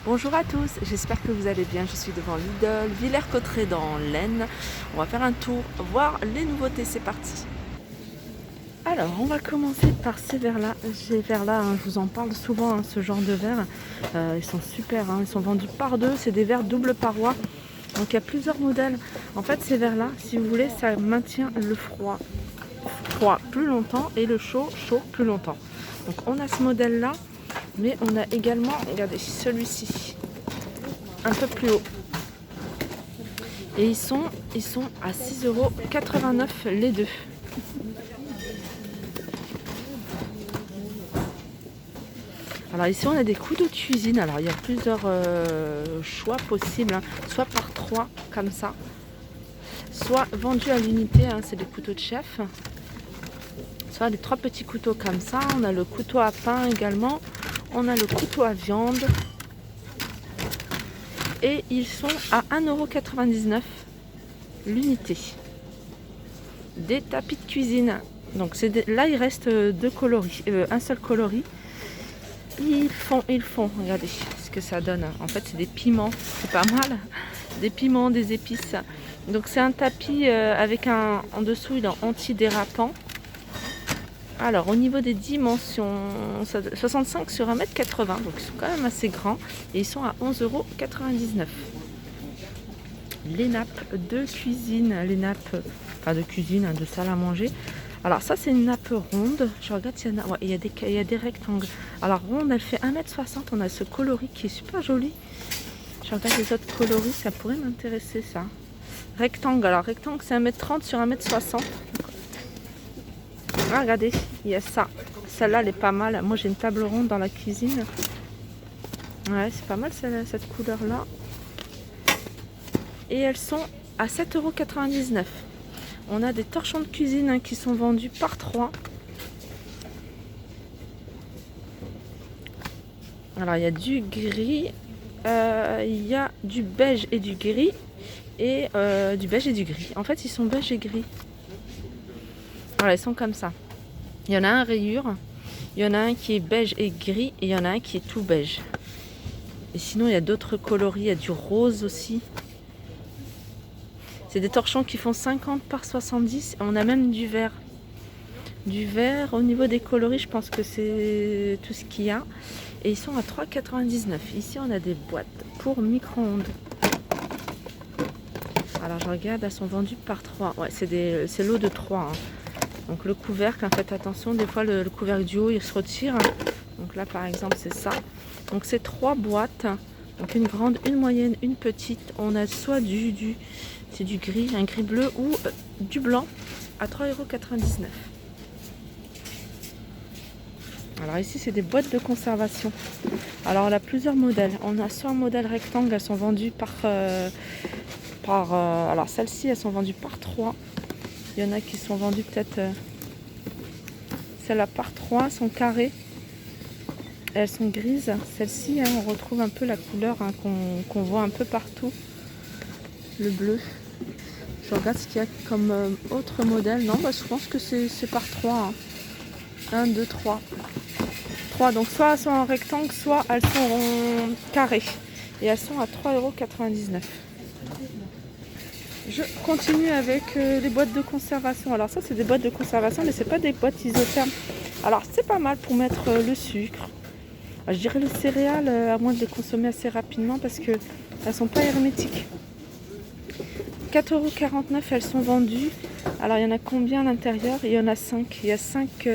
Bonjour à tous, j'espère que vous allez bien. Je suis devant Lidl, Villers-Cotterêts dans l'Aisne. On va faire un tour, voir les nouveautés, c'est parti. Alors, on va commencer par ces verres-là. Ces verres-là, je vous en parle souvent, ce genre de verres. Ils sont super, ils sont vendus par deux. C'est des verres double paroi. Donc, il y a plusieurs modèles. En fait, ces verres-là, si vous voulez, ça maintient le froid plus longtemps et le chaud plus longtemps. Donc, on a ce modèle-là. Mais on a également, regardez, celui-ci, un peu plus haut. Et ils sont à 6,89 € les deux. Alors ici on a des couteaux de cuisine. Alors il y a plusieurs choix possibles, soit par 3 comme ça, soit vendus à l'unité, c'est des couteaux de chef. Soit des 3 petits couteaux comme ça. On a le couteau à pain également. On a le couteau à viande. Et ils sont à 1,99 € l'unité. Des tapis de cuisine. Donc là il reste un seul coloris. Ils font, regardez ce que ça donne. En fait c'est des piments, c'est pas mal. Des piments, des épices. Donc c'est un tapis avec en dessous il est antidérapant. Alors au niveau des dimensions, 65 sur 1,80 m, donc ils sont quand même assez grands et ils sont à 11,99 €. Les nappes de cuisine, de salle à manger. Alors ça c'est une nappe ronde, je regarde s'il y en a, ouais, il y a des rectangles. Alors ronde elle fait 1,60 m, on a ce coloris qui est super joli. Je regarde les autres coloris, ça pourrait m'intéresser ça. Rectangle, alors rectangle c'est 1,30 m sur 1,60 m. Ah, regardez, il y a ça. Celle-là, elle est pas mal. Moi, j'ai une table ronde dans la cuisine. Ouais, c'est pas mal cette couleur-là. Et elles sont à 7,99 €. On a des torchons de cuisine qui sont vendus par 3. Alors, il y a du gris, il y a du beige et du gris. Et du beige et du gris. En fait, ils sont beige et gris. Voilà, ils sont comme ça. Il y en a un rayure, il y en a un qui est beige et gris et il y en a un qui est tout beige. Et sinon, il y a d'autres coloris, il y a du rose aussi. C'est des torchons qui font 50 par 70 et on a même du vert. Du vert, au niveau des coloris, je pense que c'est tout ce qu'il y a. Et ils sont à 3,99 €. Ici, on a des boîtes pour micro-ondes. Alors, je regarde, elles sont vendues par 3. Ouais, c'est lot de 3. Donc le couvercle, faites attention, des fois le couvercle du haut il se retire. Donc là par exemple c'est ça. Donc c'est 3 boîtes, donc une grande, une moyenne, une petite. On a soit c'est du gris, un gris bleu ou du blanc à 3,99 €. Alors ici c'est des boîtes de conservation. Alors on a plusieurs modèles. On a soit un modèle rectangle, elles sont vendues alors celles-ci elles sont vendues par 3. Il y en a qui sont vendues peut-être, celles-là par 3 sont carrées. Elles sont grises. Celles-ci, on retrouve un peu la couleur qu'on voit un peu partout. Le bleu. Je regarde ce qu'il y a comme autre modèle. Non, je pense que c'est par 3. 1, 2, 3. 3. Donc soit elles sont en rectangle, soit elles sont en carré. Et elles sont à 3,99 €. Je continue avec les boîtes de conservation. Alors ça c'est des boîtes de conservation mais c'est pas des boîtes isothermes. Alors c'est pas mal pour mettre le sucre. Alors, je dirais les céréales à moins de les consommer assez rapidement parce que elles sont pas hermétiques. 4,49 € elles sont vendues. Alors il y en a combien à l'intérieur? Il y en a 5. Il y a 5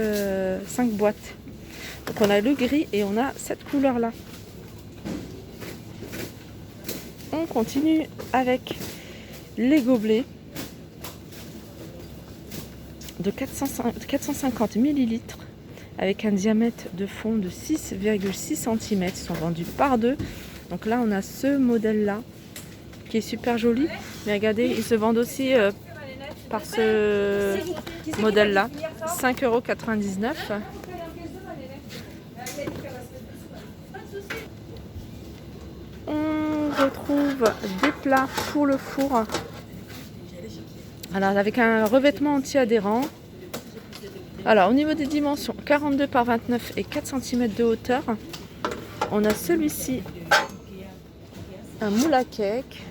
boîtes. Donc on a le gris et on a cette couleur là. On continue avec les gobelets de 450 ml avec un diamètre de fond de 6,6 cm. Ils sont vendus par 2. Donc là on a ce modèle là qui est super joli. Mais regardez, ils se vendent aussi par ce modèle là, 5,99 €. On retrouve des plats pour le four. Alors avec un revêtement anti-adhérent. Alors au niveau des dimensions, 42 par 29 et 4 cm de hauteur. On a celui-ci un moule à cake,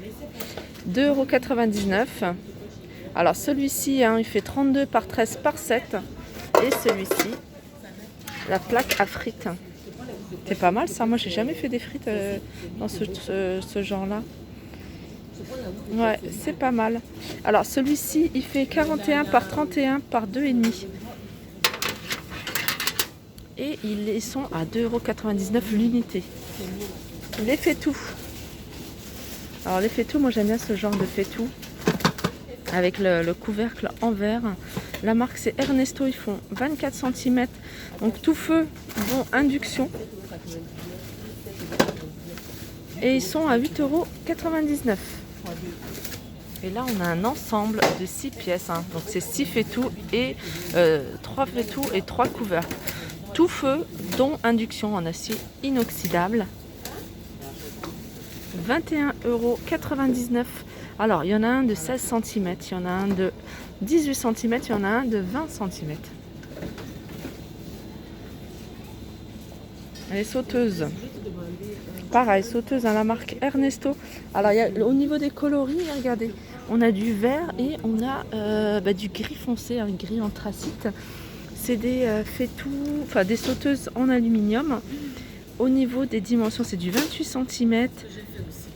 2,99 €. Alors celui-ci, hein, il fait 32 par 13 par 7. Et celui-ci, la plaque à frites. C'est pas mal ça, moi j'ai jamais fait des frites dans ce genre-là. Ouais, c'est pas mal. Alors celui-ci, il fait 41 par 31 par 2,5. Et ils sont à 2,99 € l'unité. Les faitout. Alors les faitout, moi j'aime bien ce genre de faitout. Avec le couvercle en verre. La marque c'est Ernesto, ils font 24 cm. Donc tout feu, bon induction. Et ils sont à 8,99 €. Et là on a un ensemble de 6 pièces. Hein. Donc c'est 6 faitout et 3 faitout et 3 couvercles. Tout feu, dont induction en acier inoxydable. 21,99 €. Alors, il y en a un de 16 cm, il y en a un de 18 cm, il y en a un de 20 cm. Les sauteuses. Pareil, sauteuse à la marque Ernesto. Alors, au niveau des coloris, regardez, on a du vert et on a du gris foncé, un gris anthracite. C'est des faitout, enfin des sauteuses en aluminium. Au niveau des dimensions, c'est du 28 cm.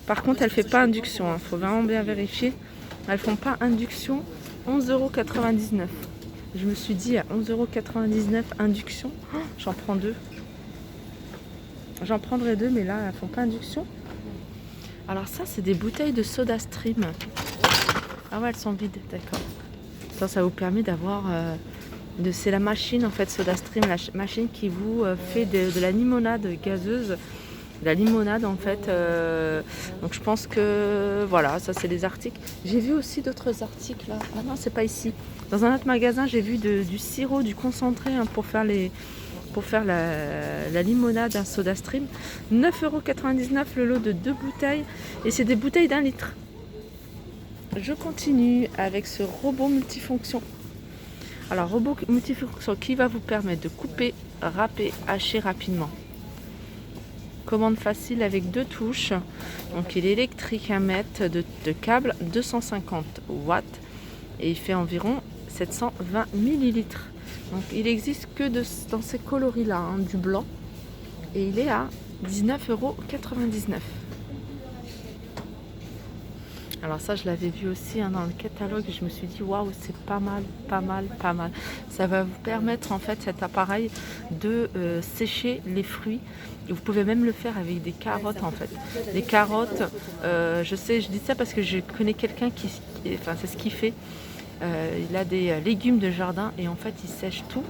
Par contre, elle ne fait pas induction. Il faut vraiment bien vérifier. Elles ne font pas induction. 11,99 €. Je me suis dit à 11,99 € induction. Oh, j'en prends deux. J'en prendrai deux, mais là, elles ne font pas induction. Alors ça, c'est des bouteilles de soda stream. Ah ouais, elles sont vides, d'accord. Ça vous permet d'avoir... c'est la machine en fait SodaStream, la machine qui vous fait de la limonade gazeuse, de la limonade en fait. Donc je pense que voilà, ça c'est des articles. J'ai vu aussi d'autres articles là. Ah non, c'est pas ici. Dans un autre magasin, j'ai vu du sirop, du concentré hein, pour faire la limonade à SodaStream. 9,99 € le lot de 2 bouteilles et c'est des bouteilles d'1 litre. Je continue avec ce robot multifonction. Alors, robot multifonction qui va vous permettre de couper, râper, hacher rapidement. Commande facile avec 2 touches. Donc, il est électrique, 1 mètre de câble, 250 watts. Et il fait environ 720 millilitres. Donc, il n'existe que dans ces coloris-là, hein, du blanc. Et il est à 19,99 €. Alors ça, je l'avais vu aussi hein, dans le catalogue et je me suis dit waouh, c'est pas mal, pas mal, pas mal. Ça va vous permettre en fait cet appareil de sécher les fruits. Et vous pouvez même le faire avec des carottes en fait. Les carottes, je dis ça parce que je connais quelqu'un enfin c'est ce qu'il fait. Il a des légumes de jardin et en fait il sèche tout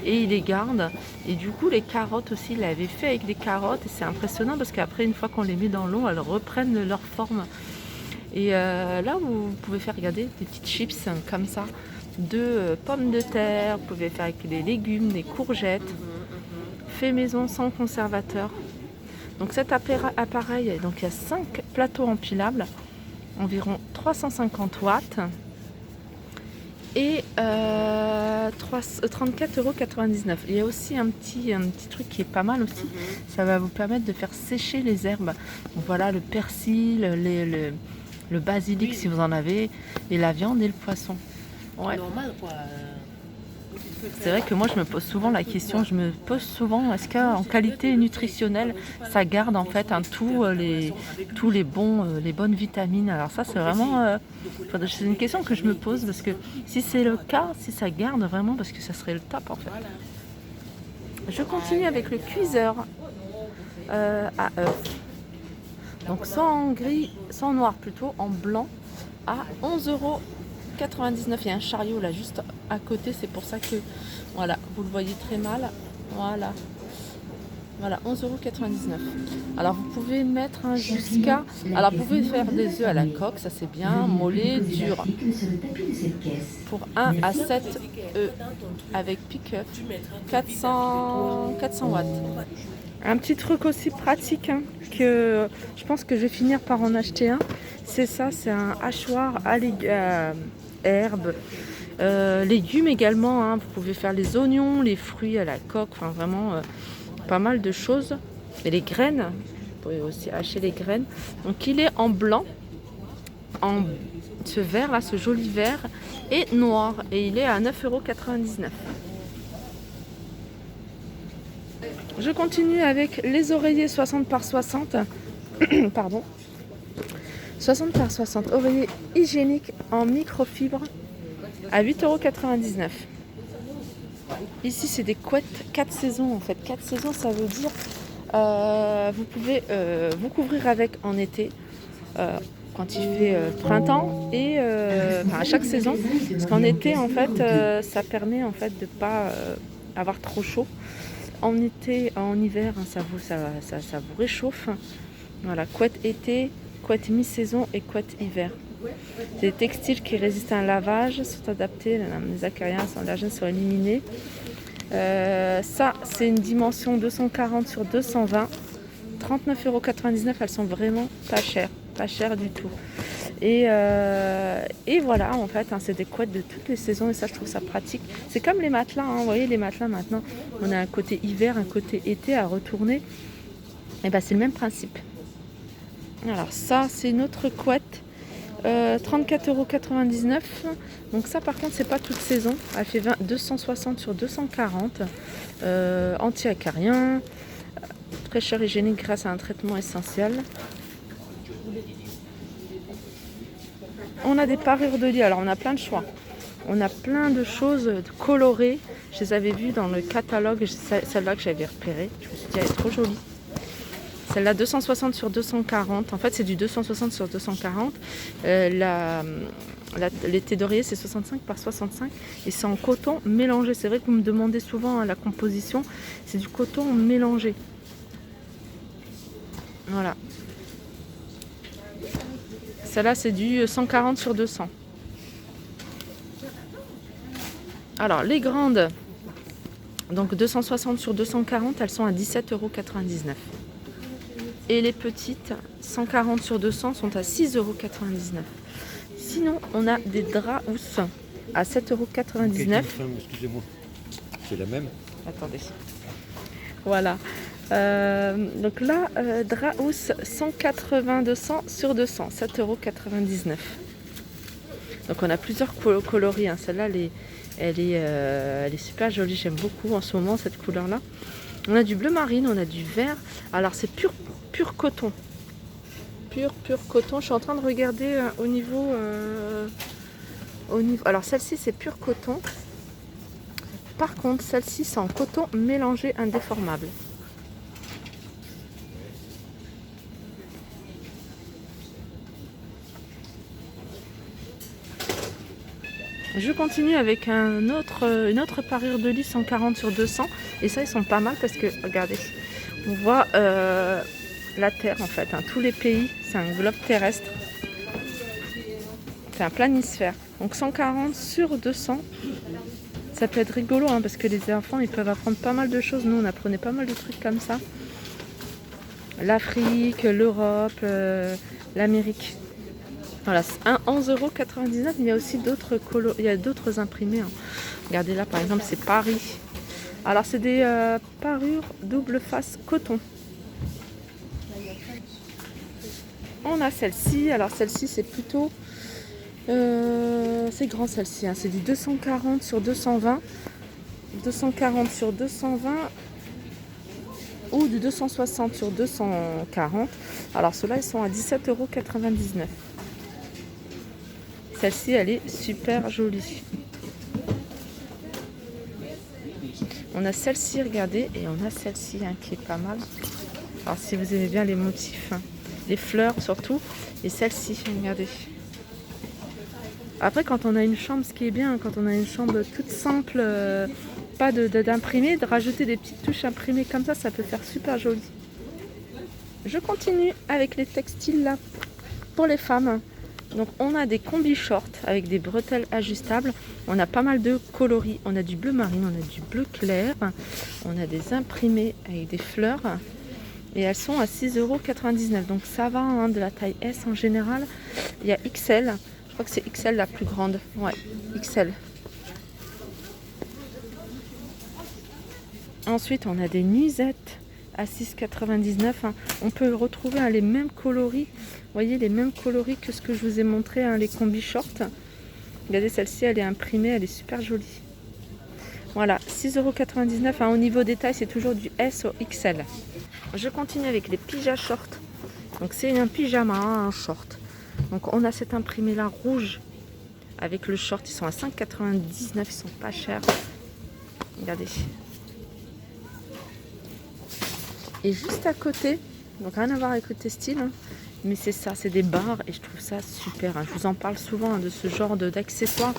et il les garde. Et du coup les carottes aussi, il l'avait fait avec des carottes et c'est impressionnant parce qu'après une fois qu'on les met dans l'eau, elles reprennent leur forme. Et là, vous pouvez faire, regarder, des petites chips comme ça, de pommes de terre, vous pouvez faire avec des légumes, des courgettes, fait maison sans conservateur. Donc cet appareil, donc il y a 5 plateaux empilables, environ 350 watts et 34,99 €. Il y a aussi un petit truc qui est pas mal aussi, ça va vous permettre de faire sécher les herbes. Donc voilà, le persil, le basilic si vous en avez, et la viande et le poisson. Ouais. C'est vrai que moi je me pose souvent la question, est-ce qu'en qualité nutritionnelle ça garde en fait tous les bonnes vitamines. Alors ça c'est vraiment c'est une question que je me pose parce que si c'est le cas, si ça garde vraiment, parce que ça serait le top en fait. Je continue avec le cuiseur à œufs. Donc sans en gris, sans noir plutôt, en blanc à 11,99 €. Il y a un chariot là juste à côté, c'est pour ça que voilà, vous le voyez très mal. Voilà. Voilà, 11,99 €. Alors vous pouvez mettre jusqu'à... Alors vous pouvez faire des œufs à la coque, ça c'est bien, mollet, dur. Pour 1 à 7 œufs avec pick-up, 400 watts. Un petit truc aussi pratique hein, que je pense que je vais finir par en acheter un. C'est ça, c'est un hachoir à herbes, légumes également. Hein. Vous pouvez faire les oignons, les fruits à la coque, enfin vraiment pas mal de choses. Et les graines, pouvez aussi hacher les graines. Donc il est en blanc, en ce vert là, ce joli vert, et noir. Et il est à 9,99 €. Je continue avec les oreillers 60 par 60. Pardon. 60 par 60 oreillers hygiéniques en microfibre à 8,99 €. Ici, c'est des couettes 4 saisons en fait. 4 saisons, ça veut dire vous pouvez vous couvrir avec en été, quand il fait printemps et à chaque saison. Parce qu'en été, en fait, ça permet en fait de ne pas avoir trop chaud. En été, en hiver, hein, ça vous réchauffe. Voilà, couette été, couette mi-saison et couette hiver. C'est des textiles qui résistent à un lavage, sont adaptés, les acariens sans allergènes sont éliminés. Ça, c'est une dimension 240 sur 220, 39,99 €. Elles sont vraiment pas chères du tout. Et voilà, en fait, hein, c'est des couettes de toutes les saisons et ça, je trouve ça pratique. C'est comme les matelas, hein, vous voyez, les matelas maintenant, on a un côté hiver, un côté été à retourner. Et ben, c'est le même principe. Alors ça, c'est une autre couette, 34,99 €. Donc ça, par contre, c'est pas toute saison. Elle fait 260 sur 240, anti-acarien, fraîcheur hygiénique grâce à un traitement essentiel. On a des parures de lit, alors on a plein de choix. On a plein de choses colorées. Je les avais vues dans le catalogue, celle-là que j'avais repérée. Je me suis dit, elle est trop jolie. Celle-là, 260 sur 240. En fait, c'est du 260 sur 240. Les d'oreiller, c'est 65 par 65. Et c'est en coton mélangé. C'est vrai que vous me demandez souvent, hein, la composition. C'est du coton mélangé. Voilà. Celle-là, c'est du 140 sur 200. Alors, les grandes, donc 260 sur 240, elles sont à 17,99 €. Et les petites, 140 sur 200, sont à 6,99 €. Sinon, on a des draps housses à 7,99 €. Excusez-moi, c'est la même. Attendez. Voilà. Donc là, drap housse 180-200 sur 200, 7,99 €. Donc on a plusieurs coloris, hein. Celle-là, elle est super jolie. J'aime beaucoup en ce moment cette couleur-là. On a du bleu marine, on a du vert. Alors c'est pur coton. Pur coton. Je suis en train de regarder au niveau. Alors celle-ci, c'est pur coton. Par contre, celle-ci, c'est en coton mélangé indéformable. Je continue avec une autre parure de lit 140 sur 200. Et ça, ils sont pas mal parce que, regardez, on voit la Terre en fait, hein, tous les pays. C'est un globe terrestre. C'est un planisphère. Donc 140 sur 200. Ça peut être rigolo, hein, parce que les enfants, ils peuvent apprendre pas mal de choses. Nous, on apprenait pas mal de trucs comme ça. L'Afrique, l'Europe, l'Amérique. Voilà, 11,99 €. Il y a aussi d'autres imprimés, hein. Regardez là, par exemple, c'est Paris. Alors, c'est des parures double face coton. On a celle-ci. Alors, celle-ci, c'est plutôt... c'est grand, celle-ci, hein. C'est du 240 sur 220. 240 sur 220 ou du 260 sur 240. Alors, ceux-là, ils sont à 17,99 €. Celle-ci, elle est super jolie. On a celle-ci, regardez, et on a celle-ci, hein, qui est pas mal. Alors, si vous aimez bien les motifs, hein, les fleurs surtout, et celle-ci, regardez. Après, quand on a une chambre, ce qui est bien, quand on a une chambre toute simple, pas d'imprimer, de rajouter des petites touches imprimées comme ça peut faire super joli. Je continue avec les textiles là pour les femmes. Donc on a des combis shorts avec des bretelles ajustables. On a pas mal de coloris. On a du bleu marine, on a du bleu clair. On a des imprimés avec des fleurs. Et elles sont à 6,99 €. Donc ça va, hein, de la taille S en général. Il y a XL. Je crois que c'est XL la plus grande. Ouais, XL. Ensuite, on a des nuisettes à 6,99 €. On peut retrouver les mêmes coloris. Vous voyez, les mêmes coloris que ce que je vous ai montré, les combi shorts. Regardez, celle-ci, elle est imprimée, elle est super jolie. Voilà, 6,99 €. Au niveau des tailles, c'est toujours du S au XL. Je continue avec les pyjas shorts. Donc c'est un pyjama, un short. Donc on a cet imprimé là rouge avec le short. Ils sont à 5,99 €. Ils sont pas chers. Regardez. Et juste à côté, donc rien à voir avec le textile, mais c'est ça, c'est des barres et je trouve ça super. Je vous en parle souvent de ce genre d'accessoires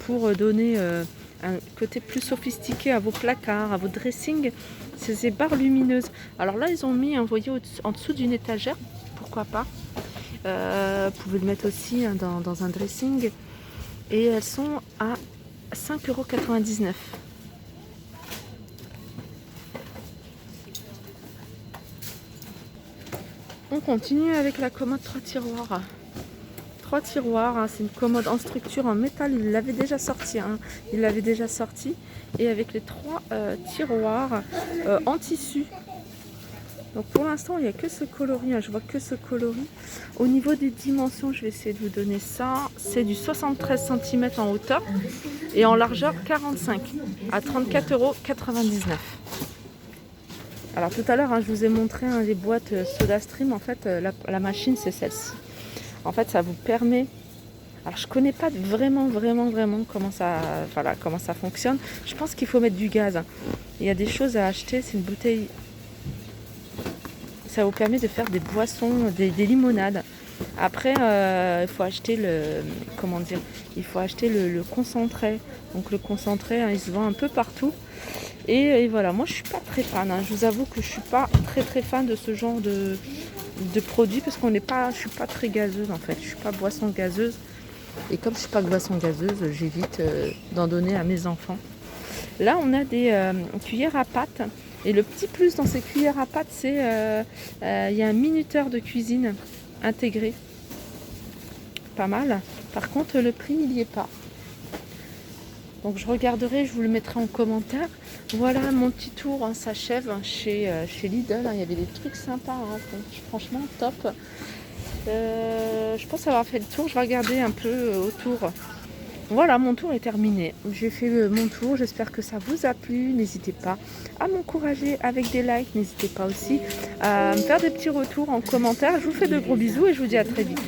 pour donner un côté plus sophistiqué à vos placards, à vos dressings. C'est ces barres lumineuses. Alors là, ils ont mis, vous voyez, en dessous d'une étagère, pourquoi pas. Vous pouvez le mettre aussi dans un dressing. Et elles sont à 5,99 €. On continue avec la commode 3 tiroirs. 3 tiroirs, c'est une commode en structure en métal. Il l'avait déjà sorti. Il l'avait déjà sorti. Et avec les 3 tiroirs en tissu. Donc pour l'instant, il n'y a que ce coloris. Je vois que ce coloris. Au niveau des dimensions, je vais essayer de vous donner ça. C'est du 73 cm en hauteur et en largeur 45 à 34,99 €. Alors tout à l'heure, je vous ai montré les boîtes SodaStream. En fait, la machine, c'est celle-ci. En fait, ça vous permet... Alors, je connais pas vraiment comment ça fonctionne. Je pense qu'il faut mettre du gaz. Il y a des choses à acheter. C'est une bouteille... Ça vous permet de faire des boissons, des limonades. Après, il faut acheter il faut acheter le concentré. Donc le concentré, il se vend un peu partout. Et voilà, moi je suis pas très fan. Je vous avoue que je suis pas très fan de ce genre de produits parce je suis pas très gazeuse en fait. Je suis pas boisson gazeuse. Et comme je suis pas boisson gazeuse, j'évite d'en donner à mes enfants. Là, on a des cuillères à pâte. Et le petit plus dans ces cuillères à pâte, c'est il y a un minuteur de cuisine intégré. Pas mal. Par contre, le prix, il n'y est pas. Donc je regarderai, je vous le mettrai en commentaire. Voilà, mon petit tour s'achève chez Lidl. Il y avait des trucs sympas, franchement top. Je pense avoir fait le tour. Je vais regarder un peu autour. Voilà, mon tour est terminé. J'ai fait mon tour. J'espère que ça vous a plu. N'hésitez pas à m'encourager avec des likes. N'hésitez pas aussi à me faire des petits retours en commentaire. Je vous fais de gros bisous et je vous dis à très vite.